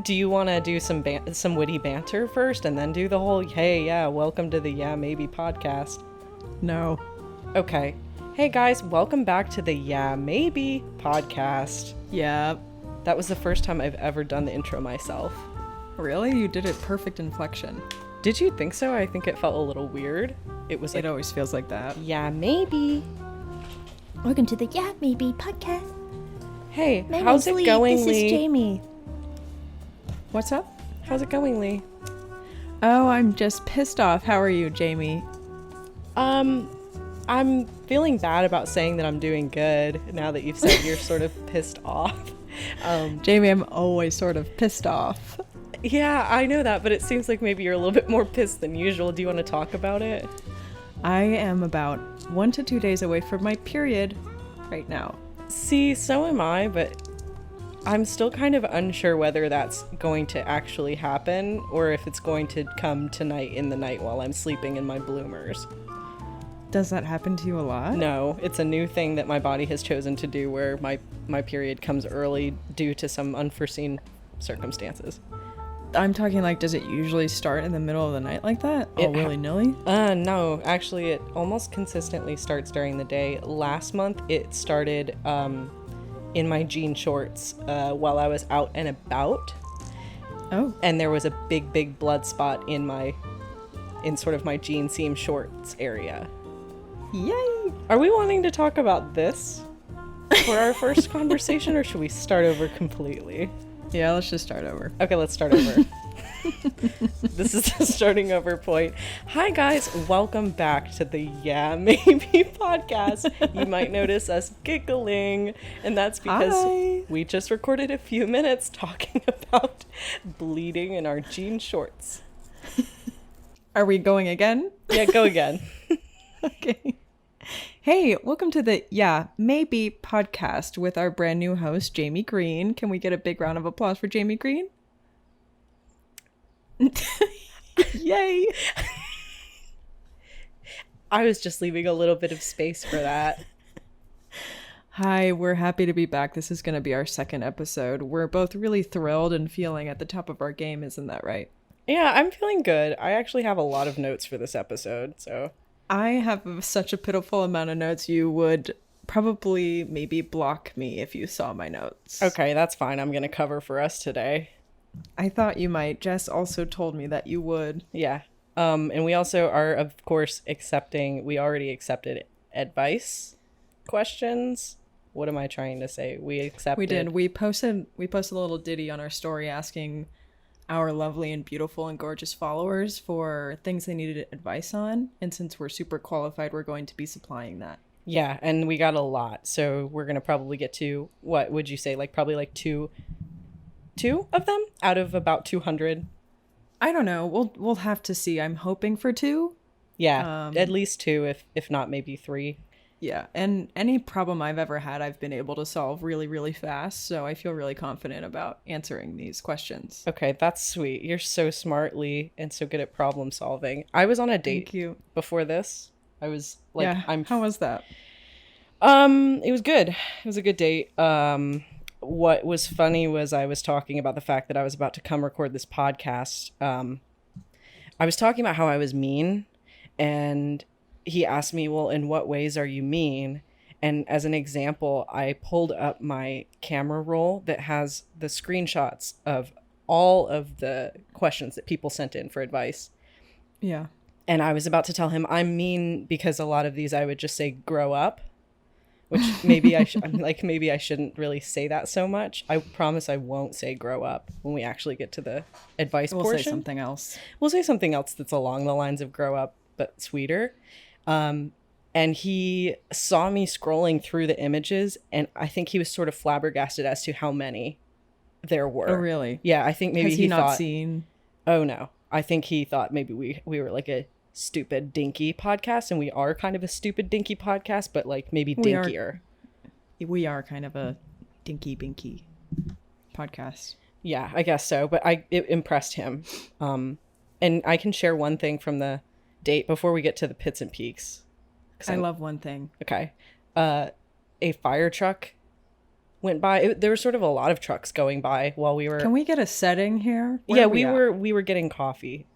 Do you want to do some witty banter first and then do the whole, hey, yeah, welcome to the Yeah Maybe podcast? No. Okay. Hey guys, welcome back to the Yeah Maybe podcast. Yeah. That was the first time I've ever done the intro myself. Really? You did it perfect inflection. Did you think so? I think it felt a little weird. It was like, It always feels like that. yeah, maybe. Welcome to the Yeah Maybe podcast. Hey, My how's name's it Lee. going, This Lee? is Jamie. What's up? How's it going, Lee? Oh, I'm just pissed off. How are you, Jamie? I'm feeling bad about saying that I'm doing good now that you've said you're sort of pissed off. Jamie, I'm always sort of pissed off. Yeah, I know that, but it seems like maybe you're a little bit more pissed than usual. Do you want to talk about it? I am about 1 to 2 days away from my period right now. See, so am I, but I'm still kind of unsure whether that's going to actually happen or if it's going to come tonight in the night while I'm sleeping in my bloomers. Does that happen to you a lot? No, it's a new thing that my body has chosen to do where my period comes early due to some unforeseen circumstances. I'm talking like, does it usually start in the middle of the night like that? It willy-nilly? No, actually it almost consistently starts during the day. Last month it started in my jean shorts while I was out and about. Oh. And there was a big blood spot in sort of my jean seam shorts area. Yay! Are we wanting to talk about this for our first conversation, or should we start over completely? Yeah, let's just start over. Okay, let's start over. This is the starting over point. Hi guys, welcome back to the Yeah Maybe podcast. You might notice us giggling, and that's because Hi. we just recorded a few minutes talking about bleeding in our jean shorts. Are we going again? Yeah, go again. Okay. Hey, welcome to the Yeah Maybe podcast with our brand new host, Jamie Green. Can we get a big round of applause for Jamie Green? Yay! I was just leaving a little bit of space for that. Hi, we're happy to be back. This is going to be our second episode. We're both really thrilled and feeling at the top of our game, isn't that right? Yeah, I'm feeling good. I actually have a lot of notes for this episode, so... I have such a pitiful amount of notes, you would probably maybe block me if you saw my notes. Okay, that's fine. I'm going to cover for us today. I thought you might. Jess also told me that you would. Yeah. And we also are, of course, we already accepted advice questions. What am I trying to say? We did. We posted a little ditty on our story asking our lovely and beautiful and gorgeous followers for things they needed advice on. And since we're super qualified, we're going to be supplying that. Yeah, and we got a lot. So we're going to probably get to, what would you say, probably two of them out of about 200? I don't know. We'll have to see. I'm hoping for 2. Yeah, at least 2, if not maybe 3. Yeah, and any problem I've ever had, I've been able to solve really, really fast. So I feel really confident about answering these questions. Okay, that's sweet. You're so smart, Lee, and so good at problem solving. I was on a date Thank you. before this. I was How was that? It was good. It was a good date. What was funny was I was talking about the fact that I was about to come record this podcast. I was talking about how I was mean, and he asked me, well, in what ways are you mean? And as an example, I pulled up my camera roll that has the screenshots of all of the questions that people sent in for advice. Yeah. And I was about to tell him I'm mean because a lot of these I would just say grow up, which maybe maybe I shouldn't really say that so much. I promise I won't say grow up when we actually get to the advice portion. We'll say something else. We'll say something else that's along the lines of grow up, but sweeter. And he saw me scrolling through the images, and I think he was sort of flabbergasted as to how many there were. Oh, really? Yeah, I think maybe Has he not thought, seen? Oh, no. I think he thought maybe we were like a stupid dinky podcast, and we are kind of a stupid dinky podcast, but maybe dinkier. We are kind of a dinky binky podcast. Yeah, I guess so, but it impressed him. And I can share one thing from the date before we get to the pits and peaks. I love one thing. Okay. A fire truck went by. There was sort of a lot of trucks going by while we were. Can we get a setting here? Where Yeah, are we were getting coffee,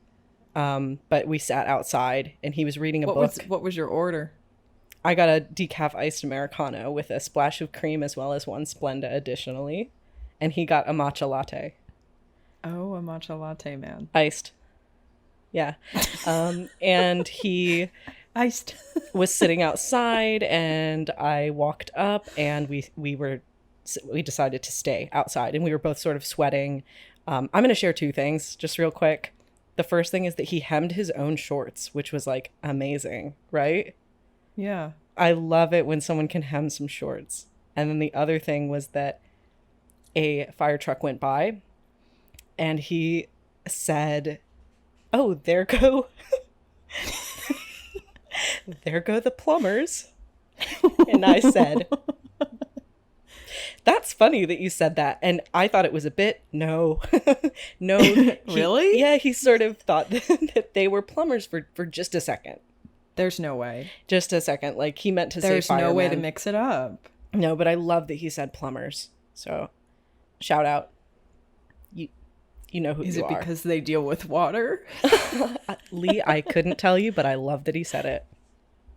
but we sat outside, and he was reading a book. What was your order? I got a decaf iced Americano with a splash of cream as well as one Splenda additionally, and he got a matcha latte. Oh, a matcha latte, man. Iced. Yeah. And he Iced. was sitting outside, and I walked up, and we decided to stay outside, and we were both sort of sweating. I'm going to share two things just real quick. The first thing is that he hemmed his own shorts, which was like amazing, right? Yeah. I love it when someone can hem some shorts. And then the other thing was that a fire truck went by, and he said, "Oh, there go there go the plumbers." And I said, "That's funny that you said that." And I thought it was a bit, no. Really? Yeah, he sort of thought that they were plumbers for just a second. There's no way. Just a second. Like, he meant to say There's firemen. no way to mix it up. No, but I love that he said plumbers. So, shout out. You know who Is you it are. because they deal with water? Lee, I couldn't tell you, but I love that he said it.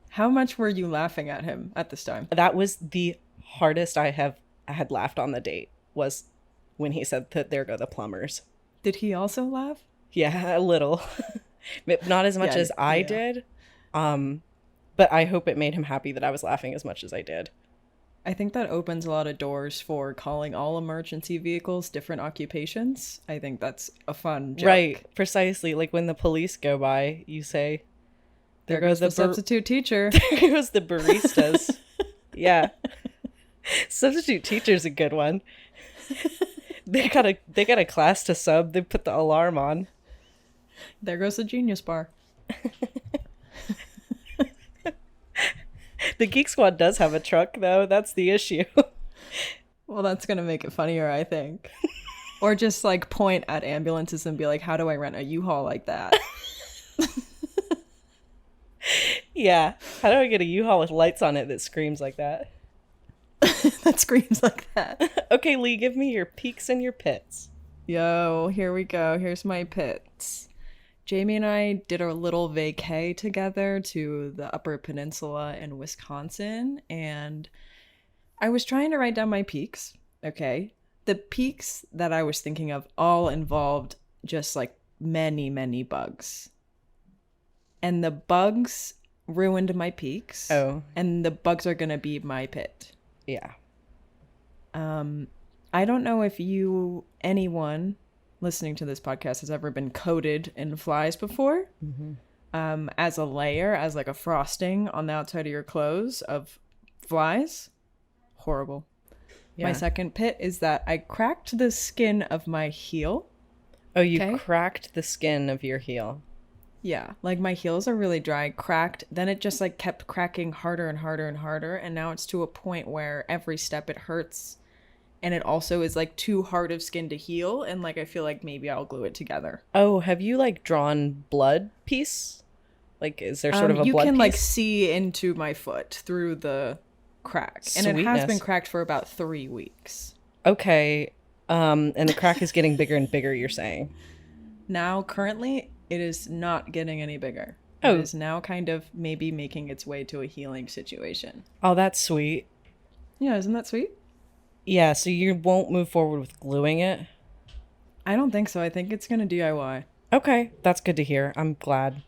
How much were you laughing at him at this time? That was the hardest I had laughed on the date, was when he said that there go the plumbers. Did he also laugh? Yeah, a little. Not as much as I did. But I hope it made him happy that I was laughing as much as I did. I think that opens a lot of doors for calling all emergency vehicles different occupations. I think that's a fun joke. Right, precisely. Like when the police go by, you say, There goes the substitute teacher. There goes the baristas. Yeah. Substitute teacher's a good one. They got a class to sub. They put the alarm on. There goes the genius bar. The Geek Squad does have a truck, though. That's the issue. Well, that's going to make it funnier, I think. Or just like point at ambulances and be like, how do I rent a U-Haul like that? Yeah. How do I get a U-Haul with lights on it that screams like that? That screams like that. Okay, Lee, give me your peaks and your pits. Yo, here we go. Here's my pits. Jamie and I did a little vacay together to the Upper Peninsula in Wisconsin, and I was trying to write down my peaks. Okay. The peaks that I was thinking of all involved just like many, many bugs. And the bugs ruined my peaks. Oh. And the bugs are going to be my pit. Yeah. I don't know if anyone listening to this podcast has ever been coated in flies before. Mm-hmm. As a layer, as like a frosting on the outside of your clothes of flies. Horrible. Yeah. My second pit is that I cracked the skin of my heel. Oh, you cracked the skin of your heel. Yeah, like my heels are really dry, cracked. Then it just like kept cracking harder and harder and harder. And now it's to a point where every step it hurts. And it also is like too hard of skin to heal. And like I feel like maybe I'll glue it together. Oh, have you like drawn blood piece? Like, is there sort of a blood piece? You can like see into my foot through the crack. Sweetness. And it has been cracked for about 3 weeks. Okay. And the crack is getting bigger and bigger, you're saying? Now, currently, it is not getting any bigger. Oh. It is now kind of maybe making its way to a healing situation. Oh, that's sweet. Yeah, isn't that sweet? Yeah, so you won't move forward with gluing it? I don't think so. I think it's going to DIY. Okay, that's good to hear. I'm glad.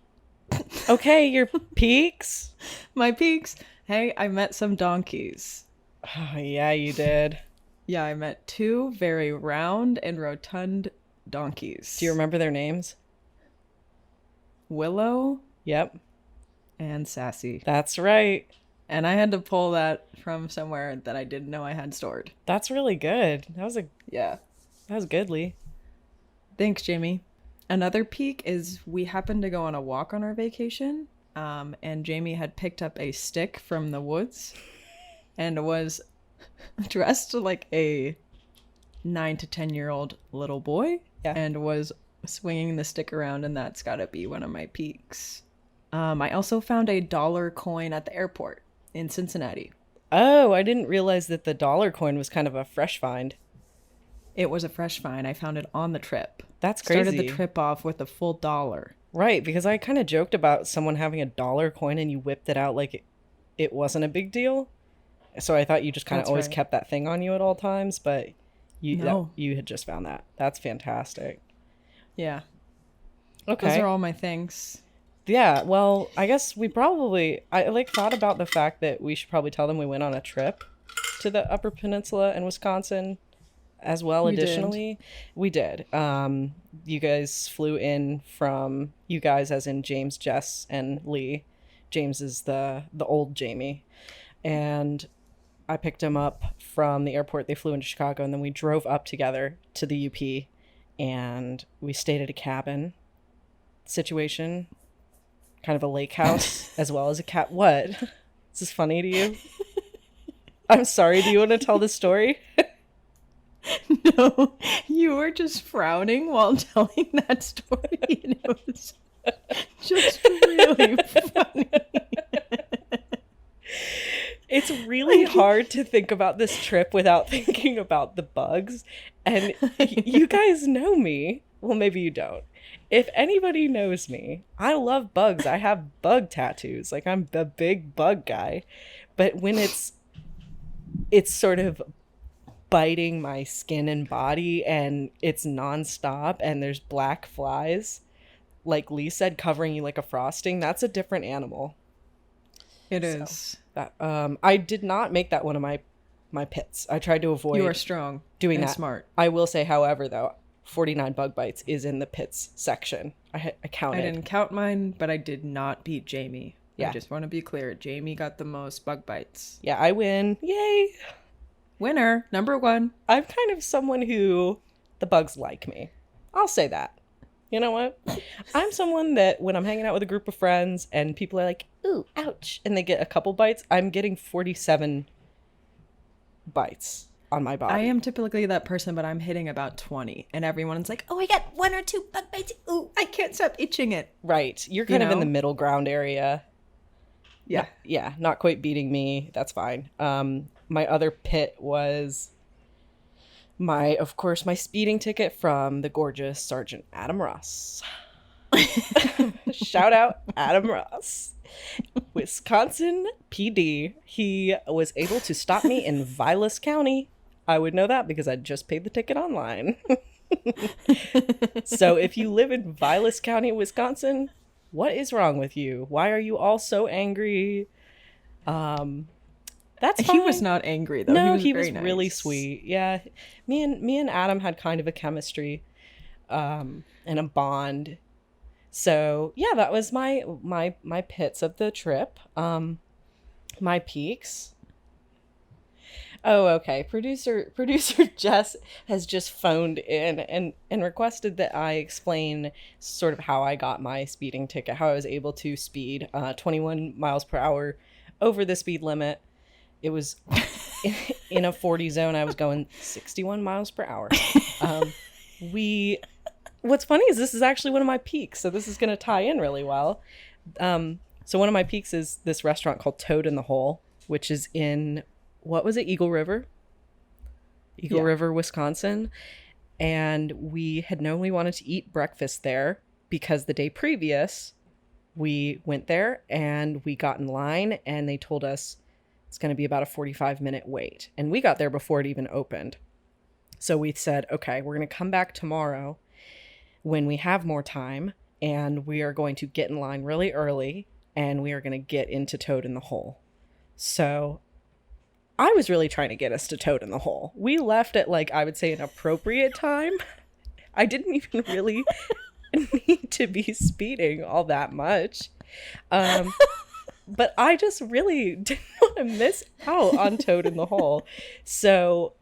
Okay, your peaks? My peaks. Hey, I met some donkeys. Oh, yeah, you did. Yeah, I met 2 very round and rotund donkeys. Do you remember their names? Willow. Yep. And Sassy. That's right. And I had to pull that from somewhere that I didn't know I had stored. That's really good. That was good, Lee. Thanks, Jamie. Another peak is we happened to go on a walk on our vacation, and Jamie had picked up a stick from the woods and was dressed like a 9 to 10-year-old little boy and was swinging the stick around, and that's gotta be one of my peaks. I also found a $1 coin at the airport in Cincinnati. Oh, I didn't realize that the dollar coin was kind of a fresh find. It was a fresh find. I found it on the trip. That's crazy. Started the trip off with a full $1. Right, because I kind of joked about someone having a dollar coin and you whipped it out like it wasn't a big deal. So I thought you just kind of always kept that thing on you at all times, but you had just found that. That's fantastic. Yeah. Okay. Those are all my things. Yeah, well, I guess I thought about the fact that we should probably tell them we went on a trip to the Upper Peninsula in Wisconsin as well. Additionally, we did. You guys flew in from, you guys as in James, Jess, and Lee. James is the old Jamie. And I picked him up from the airport. They flew into Chicago, and then we drove up together to the UP, and we stayed at a cabin situation, kind of a lake house, as well as a cat. What? Is this funny to you? I'm sorry. Do you want to tell the story? No, you were just frowning while telling that story, and it was just really funny. It's really hard to think about this trip without thinking about the bugs. And you guys know me. Well, maybe you don't. If anybody knows me, I love bugs. I have bug tattoos. Like, I'm the big bug guy. But when it's sort of biting my skin and body and it's nonstop and there's black flies, like Lee said, covering you like a frosting, that's a different animal. It is. That I did not make that one of my pits. I tried to avoid. You are strong. Doing and that. Smart. I will say, however, though, 49 bug bites is in the pits section. I counted. I didn't count mine, but I did not beat Jamie. Yeah. I just want to be clear. Jamie got the most bug bites. Yeah, I win. Yay! Winner, number 1. I'm kind of someone who the bugs like me. I'll say that. You know what? I'm someone that when I'm hanging out with a group of friends and people are like, ooh, ouch, and they get a couple bites, I'm getting 47 bites on my body. I am typically that person, but I'm hitting about 20. And everyone's like, oh, I got 1 or 2 bug bites. Ooh, I can't stop itching it. Right. You're kind of in the middle ground area. Yeah. Yeah, not quite beating me. That's fine. My other pit was my speeding ticket from the gorgeous Sergeant Adam Ross. Shout out Adam Ross. Wisconsin PD. He was able to stop me in Vilas County. I would know that because I just paid the ticket online. So if you live in Vilas County, Wisconsin, what is wrong with you? Why are you all so angry? That's fine. He was not angry though. No, he was nice. Really sweet. Yeah, me and Adam had kind of a chemistry, and a bond. So yeah, that was my pits of the trip. My peaks. Oh, okay. Producer Jess has just phoned in and requested that I explain sort of how I got my speeding ticket, how I was able to speed 21 miles per hour over the speed limit. It was in a 40 zone. I was going 61 miles per hour. What's funny is this is actually one of my peaks, so this is going to tie in really well. So one of my peaks is this restaurant called Toad in the Hole, which is in, what was it, Eagle River, Wisconsin. And we had known we wanted to eat breakfast there because the day previous we went there and we got in line and they told us it's going to be about a 45-minute wait. And we got there before it even opened. So we said, okay, we're going to come back tomorrow when we have more time, and we are going to get in line really early, and we are going to get into Toad in the Hole. So I was really trying to get us to Toad in the Hole. We left at, like, I would say an appropriate time. I didn't even really need to be speeding all that much. But I just really didn't want to miss out on Toad in the Hole. So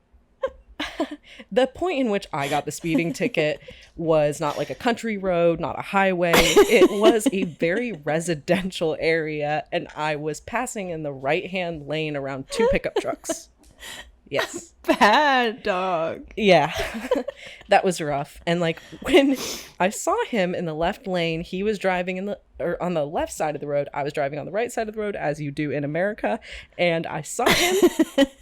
the point in which I got the speeding ticket was not like a country road, not a highway. It was a very residential area, and I was passing in the right-hand lane around 2 pickup trucks. Yes. Bad dog. Yeah. That was rough. And like when I saw him in the left lane, he was driving on the left side of the road. I was driving on the right side of the road, as you do in America. And I saw him.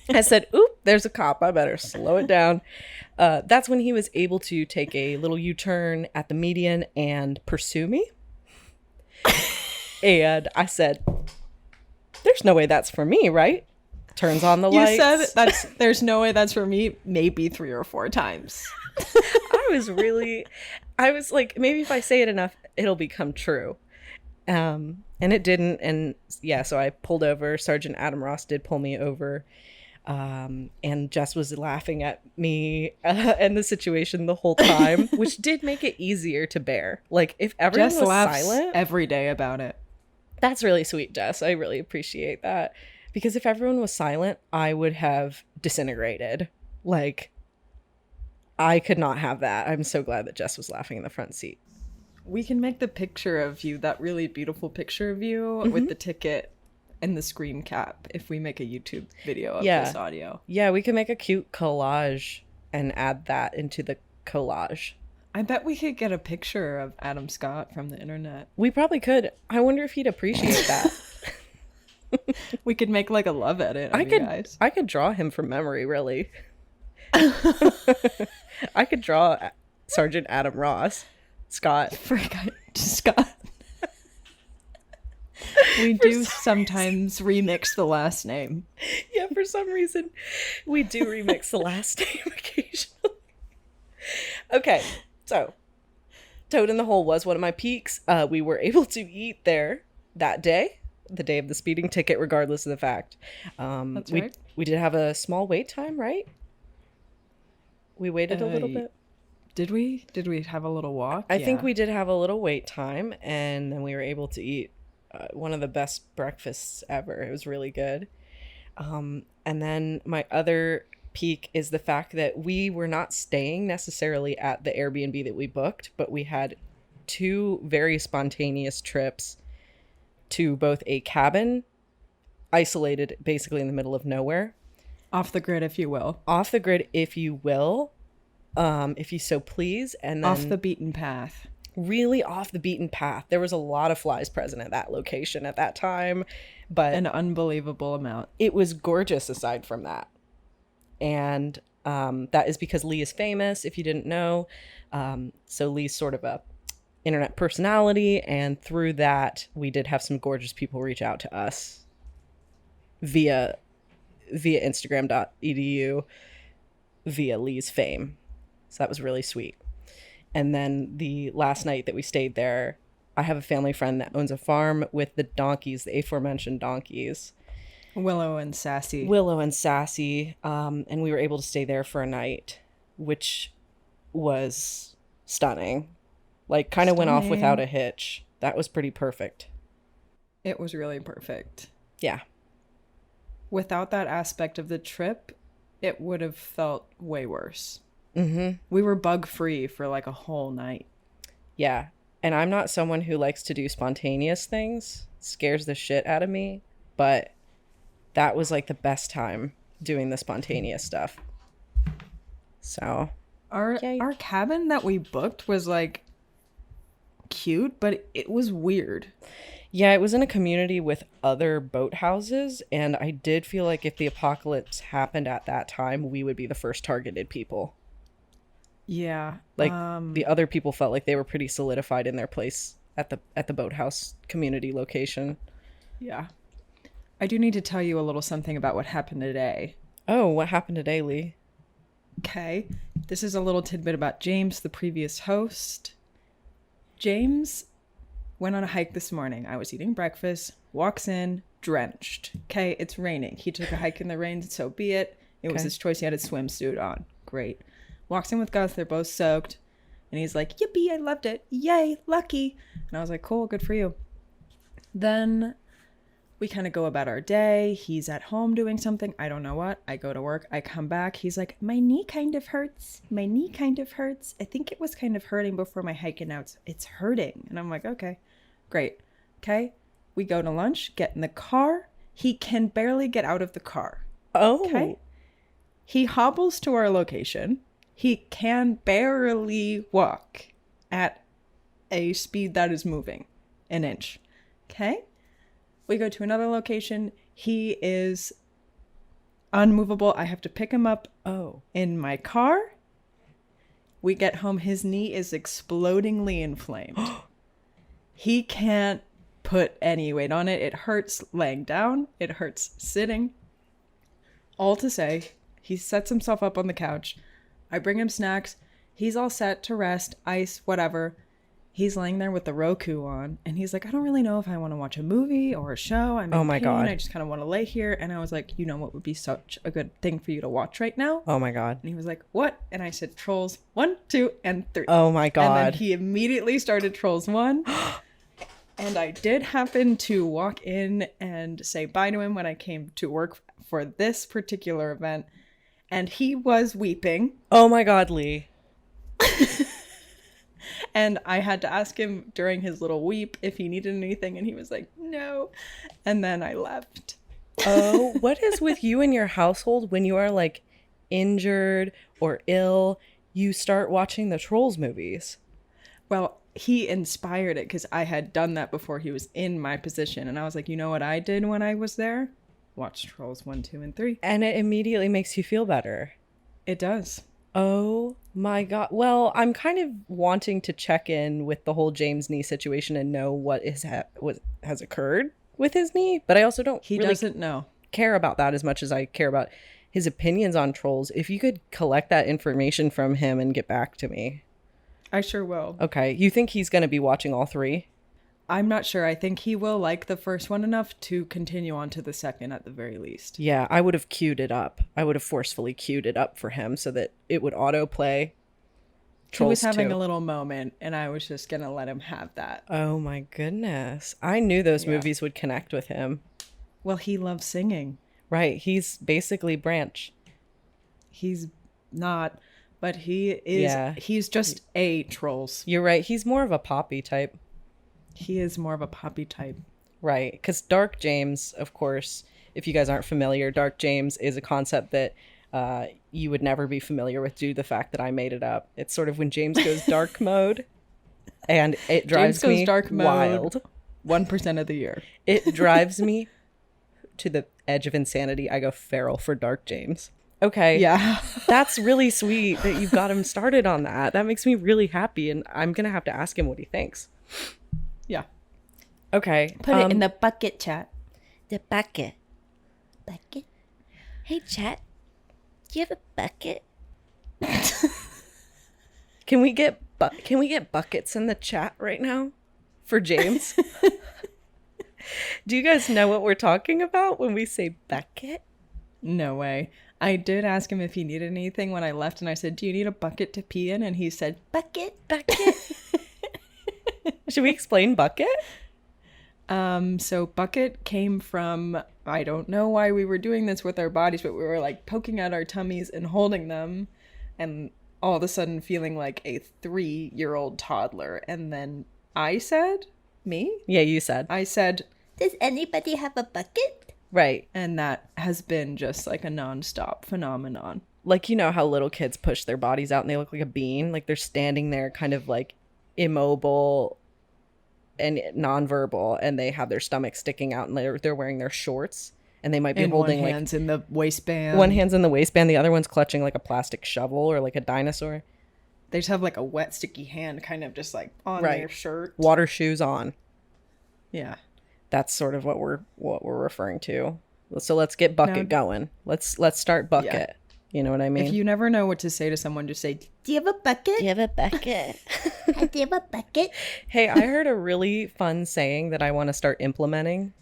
I said, oop, there's a cop. I better slow it down. That's when he was able to take a little U-turn at the median and pursue me. And I said, there's no way that's for me, right? Turns on the lights. You said there's no way that's for me maybe 3 or 4 times. I was like, maybe if I say it enough, it'll become true. And it didn't. And yeah, so I pulled over. Sergeant Adam Ross did pull me over. And Jess was laughing at me and the situation the whole time, which did make it easier to bear. Like if everyone Jess was laughs silent every day about it. That's really sweet, Jess. I really appreciate that. Because if everyone was silent, I would have disintegrated. Like, I could not have that. I'm so glad that Jess was laughing in the front seat. We can make the picture of you, that really beautiful picture of you with the ticket and the screen cap if we make a YouTube video of this audio. Yeah, we can make a cute collage and add that into the collage. I bet we could get a picture of Adam Scott from the internet. We probably could. I wonder if he'd appreciate that. We could make like a love edit of you guys. I could draw him from memory, really. I could draw Sergeant Adam Ross. Scott. Scott. We do sometimes remix the last name. Yeah, for some reason, we do remix the last name occasionally. Okay, so Toad in the Hole was one of my peaks. We were able to eat there that day, the day of the speeding ticket, regardless of the fact. That's right. We did have a small wait time, right? We waited a little bit. Did we? Did we have a little walk? I think we did have a little wait time, and then we were able to eat one of the best breakfasts ever. It was really good. And then my other peak is the fact that we were not staying necessarily at the Airbnb that we booked, but we had 2 very spontaneous trips to both a cabin isolated basically in the middle of nowhere. Off the grid, if you will. Off the grid, if you will. If you so please. And then off the beaten path. Really off the beaten path. There was a lot of flies present at that location at that time, but an unbelievable amount. It was gorgeous aside from that. And that is because Leigh is famous, if you didn't know. So Leigh's sort of a internet personality, and through that we did have some gorgeous people reach out to us via instagram.edu via Leigh's fame. So that was really sweet. And then the last night that we stayed there, I have a family friend that owns a farm with the donkeys, the aforementioned donkeys. Willow and Sassy. And we were able to stay there for a night, which was stunning. Like, kind of went off without a hitch. That was pretty perfect. It was really perfect. Yeah. Without that aspect of the trip, it would have felt way worse. Mm-hmm. We were bug-free for like a whole night. Yeah. And I'm not someone who likes to do spontaneous things. It scares the shit out of me. But that was like the best time doing the spontaneous stuff. So our cabin that we booked was like cute, but it was weird. Yeah, it was in a community with other boathouses, and I did feel like if the apocalypse happened at that time, we would be the first targeted people. Yeah. Like the other people felt like they were pretty solidified in their place at the boathouse community location. Yeah. I do need to tell you a little something about what happened today. Oh, what happened today, Leigh? Okay. This is a little tidbit about James, the previous host. James went on a hike this morning. I was eating breakfast, walks in, drenched. Okay, it's raining. He took a hike in the rain, so be it. It was his choice. He had his swimsuit on. Great. Walks in with Gus. They're both soaked. And he's like, yippee, I loved it. Yay, lucky. And I was like, cool, good for you. Then we kind of go about our day. He's at home doing something. I don't know what. I go to work. I come back. He's like, my knee kind of hurts. My knee kind of hurts. I think it was kind of hurting before my hike, and now it's hurting. And I'm like, okay, great. Okay. We go to lunch, get in the car. He can barely get out of the car. Oh. Okay. He hobbles to our location. He can barely walk at a speed that is moving an inch. Okay? We go to another location. He is unmovable. I have to pick him up in my car. We get home. His knee is explodingly inflamed. He can't put any weight on it. It hurts laying down. It hurts sitting. All to say, he sets himself up on the couch. I bring him snacks. He's all set to rest, ice, whatever. He's laying there with the Roku on, and he's like, I don't really know if I want to watch a movie or a show. I'm in pain. God. I just kind of want to lay here. And I was like, you know what would be such a good thing for you to watch right now? Oh my God. And he was like, what? And I said, Trolls 1, 2, and 3. Oh my God. And then he immediately started Trolls 1. And I did happen to walk in and say bye to him when I came to work for this particular event. And he was weeping. Oh my God, Lee. And I had to ask him during his little weep if he needed anything. And he was like, no. And then I left. Oh, what is with you and your household when you are like injured or ill? You start watching the Trolls movies. Well, he inspired it because I had done that before he was in my position. And I was like, you know what I did when I was there? Watch Trolls 1, 2, and 3. And it immediately makes you feel better. It does. Oh my God. Well, I'm kind of wanting to check in with the whole James knee situation and know what has occurred with his knee. But I also don't He really doesn't know. care about that as much as I care about his opinions on Trolls. If you could collect that information from him and get back to me. I sure will. Okay. You think he's going to be watching all 3? I'm not sure. I think he will like the first one enough to continue on to the second at the very least. Yeah, I would have queued it up. I would have forcefully queued it up for him so that it would autoplay. He was having 2. a little moment, and I was just going to let him have that. Oh my goodness. I knew those movies would connect with him. Well, he loves singing. Right. He's basically Branch. He's not, but he is. Yeah. He's just a Trolls. You're right. He's more of a Poppy type. He is more of a Poppy type. Right. Because Dark James, of course, if you guys aren't familiar, Dark James is a concept that you would never be familiar with due to the fact that I made it up. It's sort of when James goes dark mode, and it drives James goes me dark wild. Mode 1% of the year. It drives me to the edge of insanity. I go feral for Dark James. Okay. Yeah. That's really sweet that you've got him started on that. That makes me really happy, and I'm going to have to ask him what he thinks. Yeah. Okay. Put it in the bucket chat. The bucket. Bucket? Hey, chat. Do you have a bucket? Can we get buckets in the chat right now for James? Do you guys know what we're talking about when we say bucket? No way. I did ask him if he needed anything when I left, and I said, do you need a bucket to pee in? And he said, bucket. Should we explain bucket? So bucket came from, I don't know why we were doing this with our bodies, but we were like poking at our tummies and holding them, and all of a sudden feeling like a 3-year-old toddler. And then I said, me? Yeah, you said. I said, Does anybody have a bucket? Right. and that has been just like a nonstop phenomenon. Like, you know how little kids push their bodies out and they look like a bean? Like they're standing there kind of like immobile and nonverbal, and they have their stomach sticking out, and they're wearing their shorts, and they might be And holding one like hand's in the waistband. one hand's in the waistband, the other one's clutching like a plastic shovel or like a dinosaur. They just have like a wet, sticky hand kind of just like on Right. their shirt. Water shoes on. Yeah. That's sort of what we're referring to. So let's get bucket going. Let's start bucket. Yeah. You know what I mean? If you never know what to say to someone, just say, Do you have a bucket? Do you have a bucket? Do you have a bucket? Hey, I heard a really fun saying that I want to start implementing.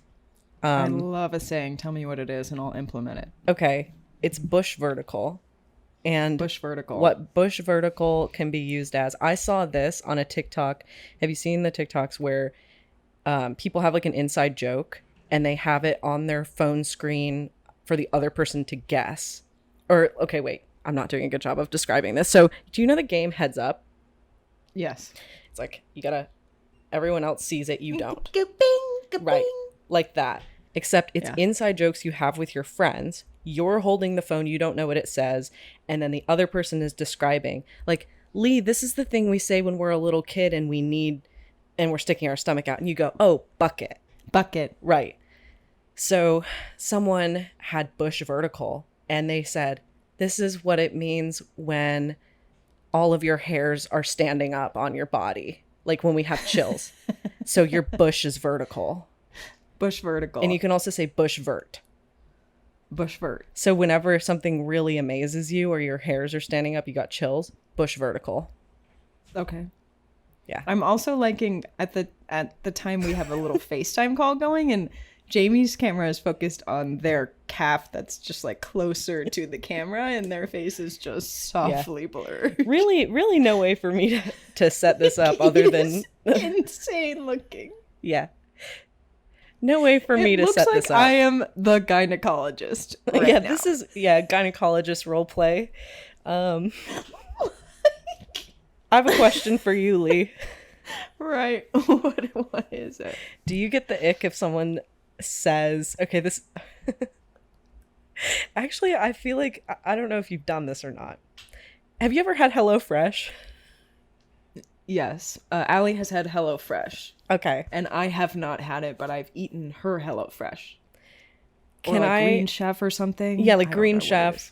I love a saying. Tell me what it is and I'll implement it. Okay, it's bush vertical. And Bush vertical. what bush vertical can be used as. I saw this on a TikTok. Have you seen the TikToks where people have like an inside joke and they have it on their phone screen for the other person to guess? Or, okay, wait, I'm not doing a good job of describing this. So do you know the game Heads Up? Yes. It's like, everyone else sees it, you don't. Go bing, go Right. bing. Like that. except it's Yeah. inside jokes you have with your friends. You're holding the phone, you don't know what it says, and then the other person is describing, like, Lee, this is the thing we say when we're a little kid and we're sticking our stomach out, and you go, oh, bucket. Bucket. Right. So someone had bush vertical, and they said, this is what it means when all of your hairs are standing up on your body, like when we have chills. So your bush is vertical. Bush vertical. And you can also say bush vert. Bush vert. So whenever something really amazes you or your hairs are standing up, you got chills, bush vertical. Okay. Yeah. I'm also liking at the time we have a little FaceTime call going, and Jamie's camera is focused on their calf that's just like closer to the camera, and their face is just softly blurred. Really, really no way for me to set this up other than insane looking. yeah. No way for me to set this up. I am the gynecologist. Right yeah, now. this is gynecologist role play. I have a question for you, Lee. right. What is it? Do you get the ick if someone says, okay, this actually, I feel like I don't know if you've done this or not. Have you ever had HelloFresh? Yes. Allie has had HelloFresh. Okay. And I have not had it, but I've eaten her HelloFresh. Can or like I Green Chef or something? Yeah, like I don't Green know what it Chef, is.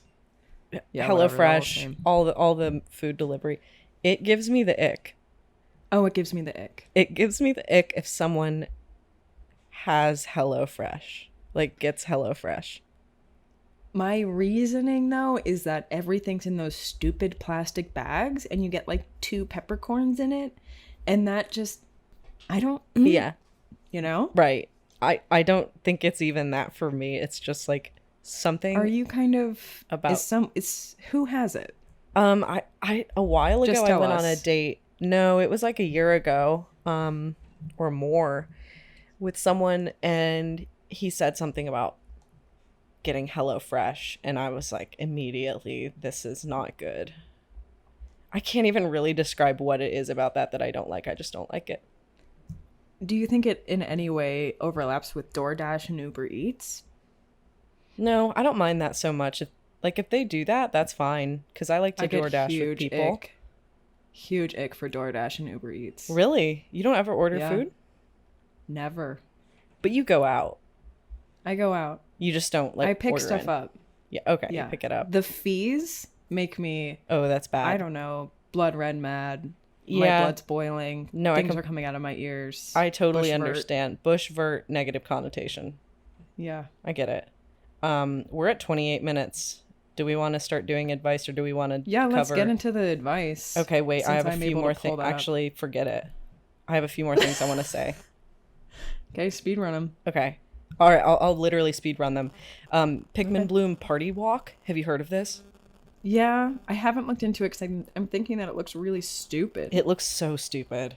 Yeah, whatever, they're all the HelloFresh, same. all the food delivery. It gives me the ick. Oh, it gives me the ick. It gives me the ick if someone has HelloFresh, like gets HelloFresh. My reasoning, though, is that everything's in those stupid plastic bags, and you get like 2 peppercorns in it, and that just, I don't, Yeah, you know? right. I don't think it's even that for me. It's just like something. Are you kind of About- it's who has it? I a while ago Just I tell went on a us. date. No, it was like a year ago, or more, with someone, and he said something about getting HelloFresh, and I was like, immediately, this is not good. I can't even really describe what it is about that I don't like. I just don't like it. Do you think it in any way overlaps with DoorDash and Uber Eats? No, I don't mind that so much. If they do that, that's fine, because I like to I get DoorDash with huge people. ick. Huge ick for DoorDash and Uber Eats. Really? You don't ever order Yeah. food? Never. But you go out. I go out. You just don't like I pick order stuff in. up. Yeah, okay, Yeah. you pick it up. The fees make me, Oh, that's bad. I don't know, blood red mad. Yeah. My blood's boiling. No, Things are coming out of my ears. I totally Bush vert. understand. Bush vert, negative connotation. Yeah. I get it. We're at 28 minutes. Do we want to start doing advice, or do we want to Yeah, let's cover... get into the advice. Okay, wait, I since have a I'm few able to more pull things. that up. Actually, forget it. I have a few more things I want to say. Okay, speedrun them. Okay. All right, I'll literally speed run them. Pigman Bloom Party Walk. Have you heard of this? Yeah, I haven't looked into it because I'm thinking that it looks really stupid. It looks so stupid.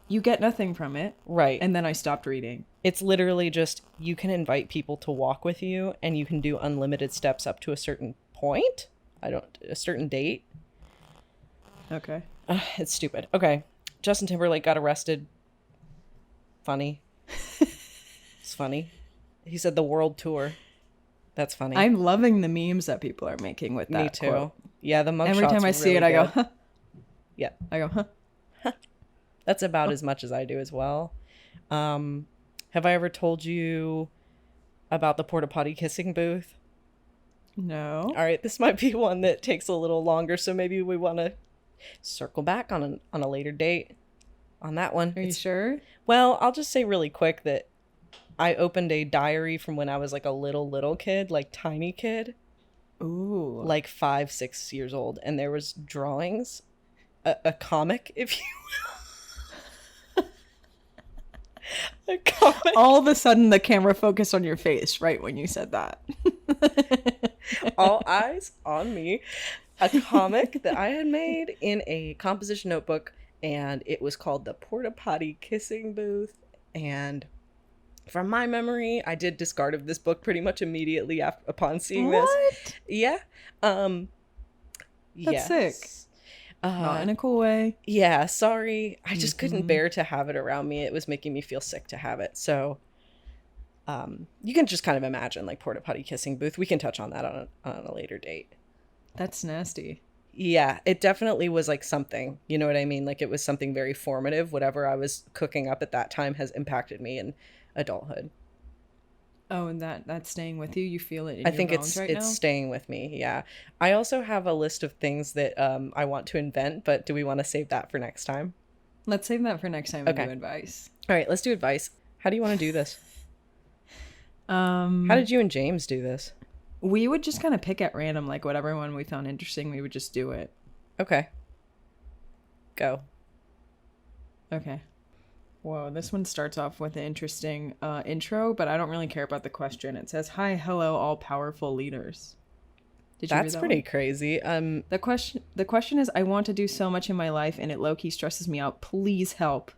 You get nothing from it. Right. And then I stopped reading. It's literally just, you can invite people to walk with you, and you can do unlimited steps up to a certain point. A certain date. Okay. It's stupid. Okay. Justin Timberlake got arrested. Funny. It's funny. He said the world tour. That's funny. I'm loving the memes that people are making with that Me too. quote. Yeah, the mug Every time I see it, I go, huh. Yeah. I go, huh. That's about as much as I do as well. Have I ever told you about the Porta Potty kissing booth? No. All right, this might be one that takes a little longer, so maybe we want to circle back on a later date on that one. Are you sure? Well, I'll just say really quick that I opened a diary from when I was like a little kid, like tiny kid, Ooh. like 5, 6 years old, and there was drawings, a comic, if you will. A comic. All of a sudden, the camera focused on your face right when you said that. All eyes on me. A comic that I had made in a composition notebook, and it was called the Porta Potty Kissing Booth. And from my memory, I did discard of this book pretty much immediately upon seeing this. What? Yeah. That's yes. sick. Not in a cool way. Yeah, sorry. I just couldn't bear to have it around me. It was making me feel sick to have it. So You can just kind of imagine like porta potty kissing booth. We can touch on that on a later date. That's nasty. Yeah, it definitely was like something, you know what I mean? Like it was something very formative. Whatever I was cooking up at that time has impacted me in adulthood. Oh, and that's staying with you? You feel it in I your think bones right now? it's staying with me. Yeah. I also have a list of things that I want to invent, but do we want to save that for next time? Let's save that for next time and Okay. do advice. All right, let's do advice. How do you want to do this? How How did you and James do this? We would just kind of pick at random, like whatever one we found interesting, we would just do it. Okay. Go. Okay. Whoa, this one starts off with an interesting intro, but I don't really care about the question. It says, "Hi, hello, all powerful leaders." Did you read That's that pretty one? crazy. The question is, I want to do so much in my life, and it low-key stresses me out. Please help.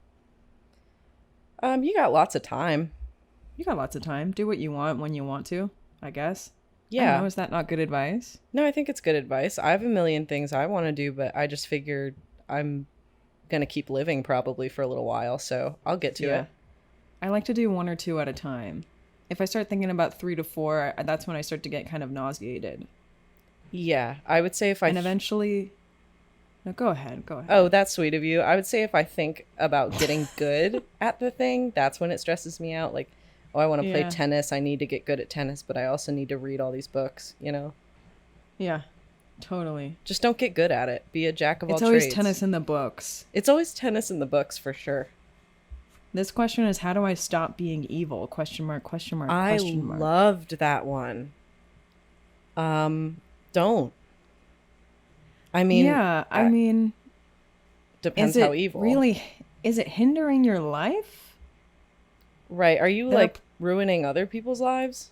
You got lots of time. You got lots of time. Do what you want when you want to, I guess. I don't Yeah. know, is that not good advice? No, I think it's good advice. I have a million things I want to do, but I just figured I'm gonna keep living probably for a little while, so I'll get to it. I like to do one or two at a time. If I start thinking about 3 to 4, that's when I start to get kind of nauseated. Yeah, I would say if I And eventually... No, go ahead. Oh, that's sweet of you. I would say if I think about getting good at the thing, that's when it stresses me out. Like, oh, I want to play Yeah. tennis. I need to get good at tennis, but I also need to read all these books, you know? Yeah, totally. Just don't get good at it. Be a jack of all It's trades. always tennis in the books. It's always tennis in the books for sure. This question is, how do I stop being evil? Question mark, question mark, I question mark. loved that one. Don't. I mean, Yeah, I mean, depends is it how evil. really, is it hindering your life? Right. Are you There- like ruining other people's lives?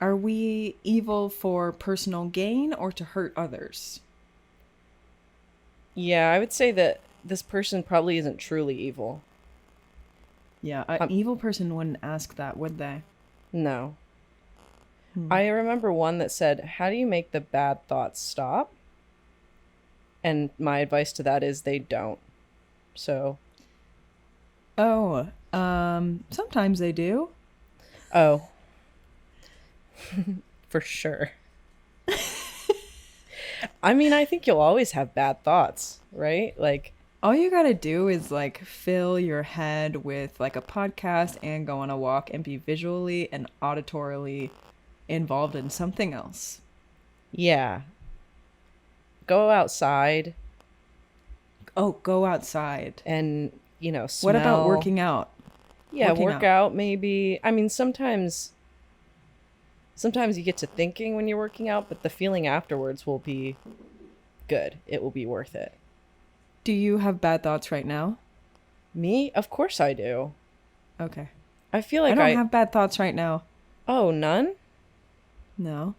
Are we evil for personal gain or to hurt others? Yeah, I would say that this person probably isn't truly evil. Yeah, an evil person wouldn't ask that, would they? No. I remember one that said, "How do you make the bad thoughts stop?" And my advice to that is they don't. So, Oh, sometimes they do. oh. For sure. I mean, I think you'll always have bad thoughts, right? Like, All you gotta do is like fill your head with like a podcast and go on a walk and be visually and auditorily involved in something else. yeah. Go outside Oh, go outside. and, you know, smell. What about working out? Yeah, working work out maybe. I mean, sometimes you get to thinking when you're working out, but the feeling afterwards will be good. It will be worth it. Do you have bad thoughts right now? Me? Of course I do. Okay. I feel I like don't have bad thoughts right now. Oh, none? No.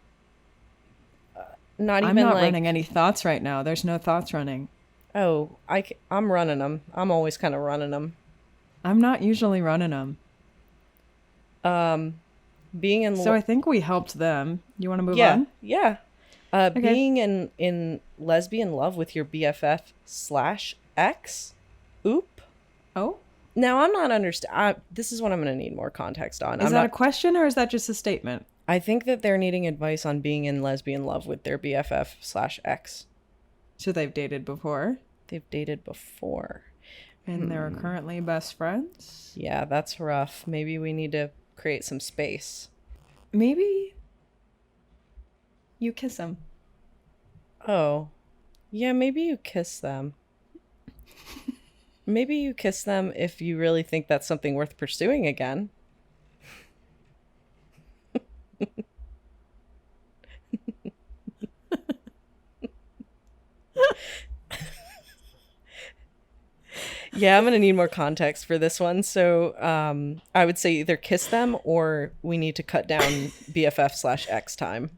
Not I'm even not like, running any thoughts right now. There's no thoughts running. oh, I'm running them. I'm always kind of running them. I'm not usually running them. Being in So I think we helped them. You want to move yeah, on? yeah. Being in lesbian love with your BFF/ex. Oop. Oh? Now I'm not this is what I'm going to need more context on. Is that a question or is that just a statement? I think that they're needing advice on being in lesbian love with their BFF/ex. So they've dated before They've dated before. and they're currently best friends? Yeah, that's rough. Maybe we need to create some space. Maybe you kiss him. Oh. Yeah, maybe you kiss them. Maybe you kiss them if you really think that's something worth pursuing again. Yeah, I'm going to need more context for this one. So I would say either kiss them or we need to cut down BFF/X time.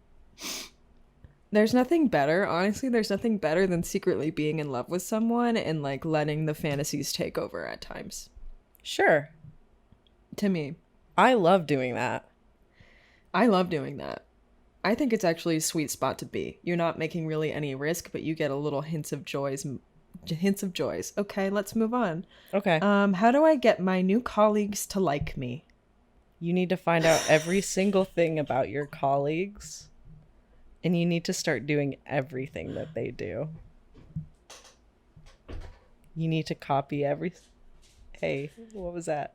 There's nothing better. Honestly, there's nothing better than secretly being in love with someone and like letting the fantasies take over at times. Sure. To me, I love doing that. I love doing that. I think it's actually a sweet spot to be. You're not making really any risk, but you get a little hints of joys. Okay, let's move on. Okay. How do I get my new colleagues to like me? You need to find out every single thing about your colleagues, and you need to start doing everything that they do. You need to copy every... Hey, what was that?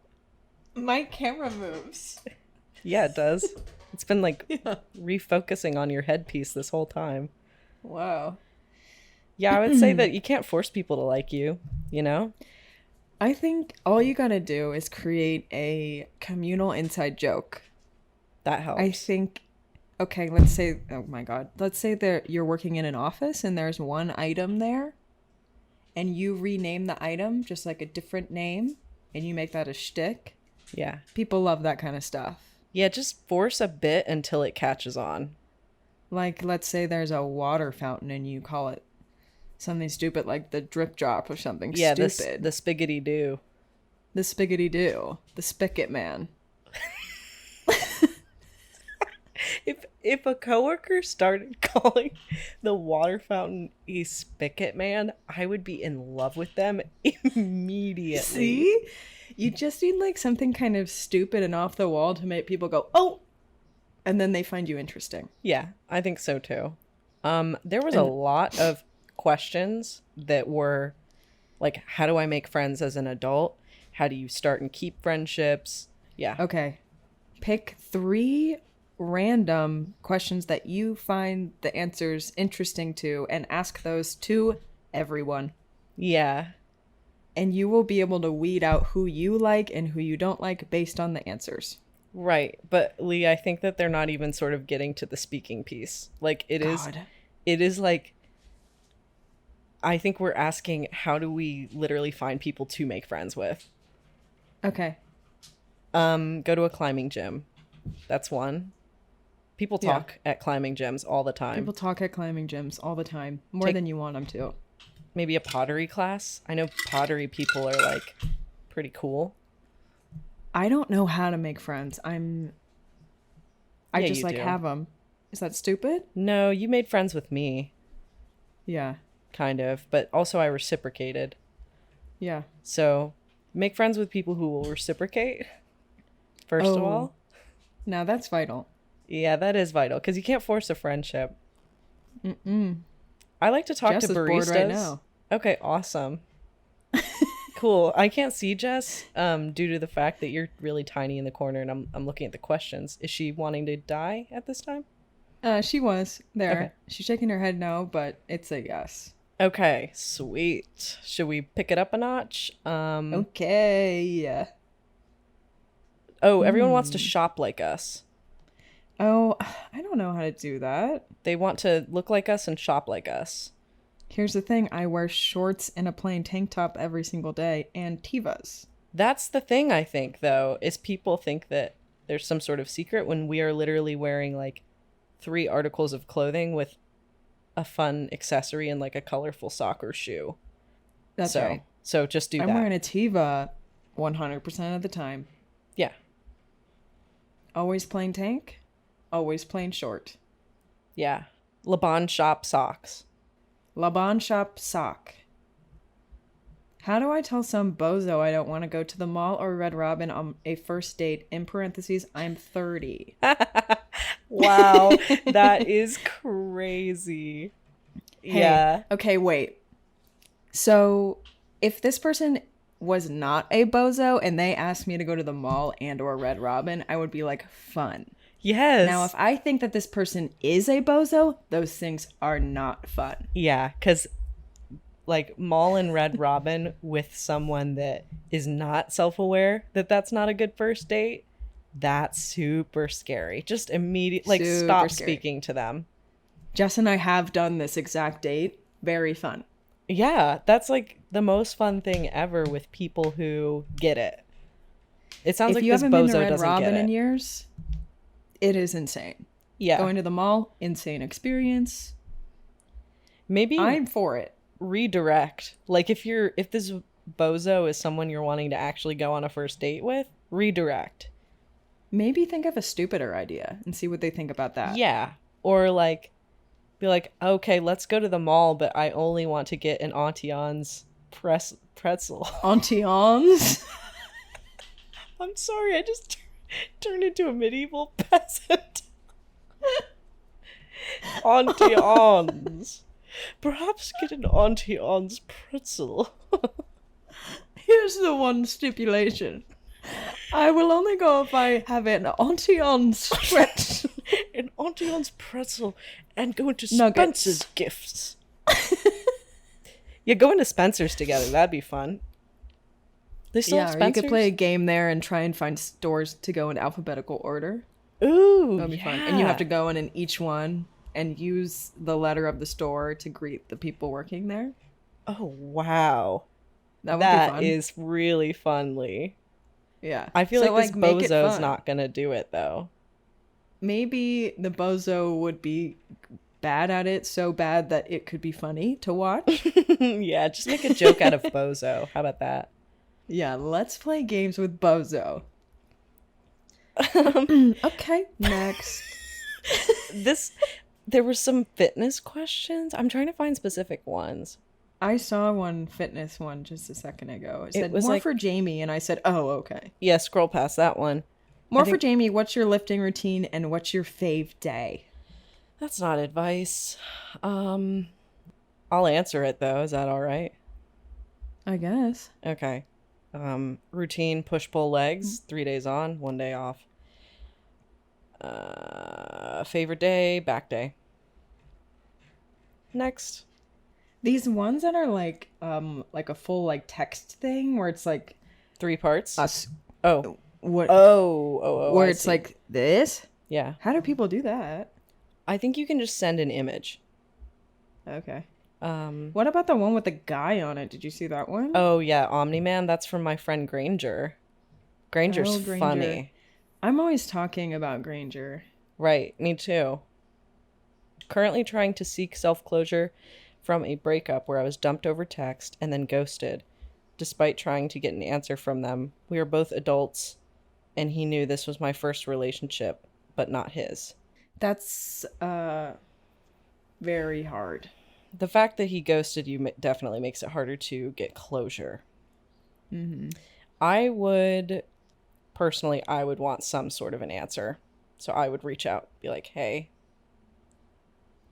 My camera moves. Yeah, it does. It's been like refocusing on your headpiece this whole time. Wow. Yeah, I would say that you can't force people to like you, you know? I think all you gotta do is create a communal inside joke. That helps. I think, okay, let's say, oh my God, let's say that you're working in an office and there's one item there and you rename the item just like a different name and you make that a shtick. Yeah. People love that kind of stuff. Yeah, just force a bit until it catches on. Like, let's say there's a water fountain and you call it something stupid like the drip drop or something stupid. The spiggity doo. The spiggity doo. The spigot man. If a coworker started calling the water fountain a spigot man, I would be in love with them immediately. See? You just need like something kind of stupid and off the wall to make people go, oh, and then they find you interesting. Yeah, I think so too. There was a lot of questions that were like, how do I make friends as an adult? How do you start and keep friendships? Yeah. Okay. Pick 3 random questions that you find the answers interesting to and ask those to everyone. Yeah. And you will be able to weed out who you like and who you don't like based on the answers. Right. But Lee, I think that they're not even sort of getting to the speaking piece. Like it is like, I think we're asking, how do we literally find people to make friends with? Okay. Go to a climbing gym. That's one. People talk at climbing gyms all the time. People talk at climbing gyms all the time. More than you want them to. Maybe a pottery class. I know pottery people are like pretty cool. I don't know how to make friends. I just like have them. Is that stupid? No, you made friends with me. Yeah. Kind of. But also I reciprocated. Yeah. So make friends with people who will reciprocate. First of all. Now that's vital. Yeah, that is vital. Because you can't force a friendship. I like to talk Jess to is baristas. bored right now. Okay, awesome. Cool. I can't see Jess due to the fact that you're really tiny in the corner and I'm looking at the questions. Is she wanting to die at this time? She was there. Okay. She's shaking her head no, but it's a yes. Okay, sweet. Should we pick it up a notch? Okay. Oh, everyone wants to shop like us. Oh, I don't know how to do that. They want to look like us and shop like us. Here's the thing. I wear shorts and a plain tank top every single day and Tevas. That's the thing, I think, though, is people think that there's some sort of secret when we are literally wearing like 3 articles of clothing with a fun accessory and like a colorful soccer shoe. That's right. So just do that. I'm wearing a Teva 100% of the time. Yeah. Always plain tank. Always plain short. Yeah. Laban shop socks. Laban shop sock. How do I tell some bozo I don't want to go to the mall or Red Robin on a first date? In parentheses, I'm 30. Wow. That is crazy. Hey, yeah. Okay, wait. So if this person was not a bozo and they asked me to go to the mall and or Red Robin, I would be like, fun. Yes. Now, if I think that this person is a bozo, those things are not fun. Yeah, because like mall and Red Robin with someone that is not self-aware that that's not a good first date, that's super scary. Just immediately, like, stop speaking to them. Jess and I have done this exact date. Very fun. Yeah, that's like the most fun thing ever with people who get it. It sounds like this bozo doesn't get it. If you haven't been to Red Robin in years, it is insane. Yeah. Going to the mall, insane experience. Maybe I'm for it. Redirect. Like if this bozo is someone you're wanting to actually go on a first date with, redirect. Maybe think of a stupider idea and see what they think about that. Yeah. Or like be like, okay, let's go to the mall, but I only want to get an Auntie Anne's pretzel. Auntie Anne's? I'm sorry, I just Turn into a medieval peasant. Auntie Ons. Perhaps get an Auntie Ons pretzel. Here's the one stipulation. I will only go if I have an Auntie Ons pretzel. An Auntie Ons pretzel and go into Nuggets. Spencer's gifts. Yeah, go into Spencer's together. That'd be fun. They still have Yeah, or you Spencer's? could play a game there and try and find stores to go in alphabetical order. Ooh, That'd be fun. And you have to go in each one and use the letter of the store to greet the people working there. Oh, wow. That would be That fun. is really fun, Lee. Yeah. I feel So, like this make it bozo's fun. not going to do it, though. Maybe the Bozo would be bad at it, so bad that it could be funny to watch. Yeah, just make a joke out of Bozo. How about that? Yeah, let's play games with Bozo. Okay, next. There were some fitness questions. I'm trying to find specific ones. I saw one fitness one just a second ago. It said was more like- for Jamie, and I said, oh, okay. Yeah, scroll past that one. More think- for Jamie, what's your lifting routine and what's your fave day? That's not advice. I'll answer it though. Is that all right? I guess. Okay. Routine push-pull legs, 3 days on, 1 day off. Favorite day, back day. Next. These ones that are like a full like text thing where it's like 3 parts. us Oh. what Oh, where I it's see. like this? Yeah. How do people do that? I think you can just send an image. Okay. Um, What about the one with the guy on it? Did you see that one? oh yeah, Omni-Man, that's from my friend Granger. Granger's Oh, Granger. funny. I'm always talking about Granger. Right, me too. Currently trying to seek self-closure from a breakup where I was dumped over text and then ghosted. Despite trying to get an answer from them, we are both adults, and he knew this was my first relationship, but not his. That's very hard. The fact that he ghosted you definitely makes it harder to get closure. Mm-hmm. I would want some sort of an answer. So I would reach out, be like, hey,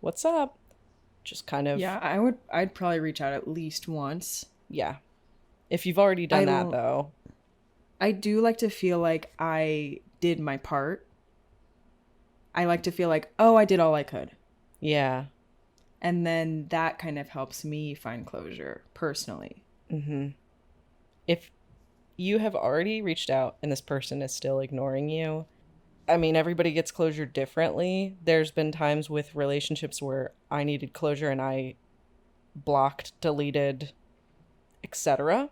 what's up? Just kind of, Yeah, I'd probably reach out at least once. yeah. If you've already done I that, don't- though, I do like to feel like I did my part. I like to feel like, oh, I did all I could. yeah. And then that kind of helps me find closure personally. Mm-hmm. If you have already reached out and this person is still ignoring you, I mean, everybody gets closure differently. There's been times with relationships where I needed closure and I blocked, deleted, etc.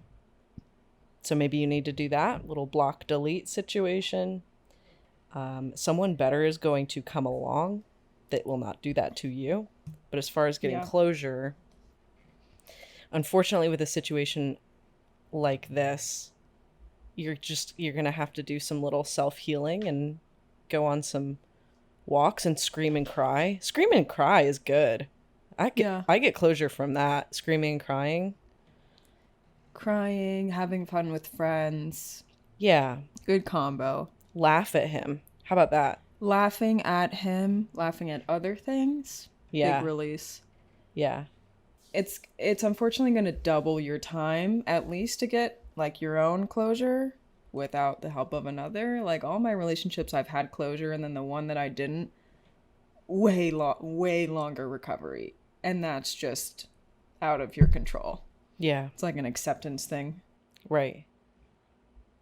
So maybe you need to do that little block delete situation. Someone better is going to come along that will not do that to you. But as far as getting Yeah. closure, unfortunately with a situation like this, you're going to have to do some little self-healing and go on some walks and scream and cry. Scream and cry is good. I get closure from that, screaming and crying. Crying, having fun with friends. Yeah, Good combo. laugh at him. How about that? Laughing at him, laughing at other things. Yeah. Big release. Yeah. It's unfortunately going to double your time at least to get like your own closure without the help of another. Like all my relationships I've had closure, and then the one that I didn't, way longer recovery, and that's just out of your control. Yeah. It's like an acceptance thing. Right.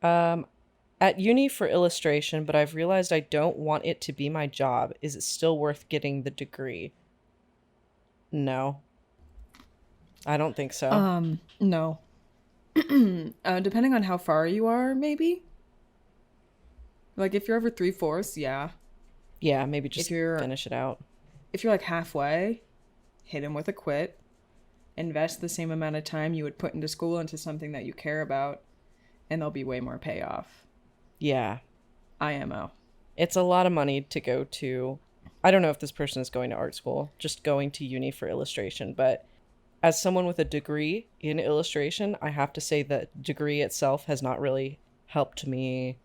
At uni for illustration, but I've realized I don't want it to be my job. Is it still worth getting the degree? No. I don't think so. No. Depending on how far you are, maybe. Like if you're over 3/4, yeah. Yeah, maybe just you're- finish it out. If you're like halfway, hit him with a quit. Invest the same amount of time you would put into school into something that you care about, and there'll be way more payoff. Yeah. IMO. It's a lot of money to go to. I don't know if this person is going to art school, just going to uni for illustration, but as someone with a degree in illustration, I have to say that degree itself has not really helped me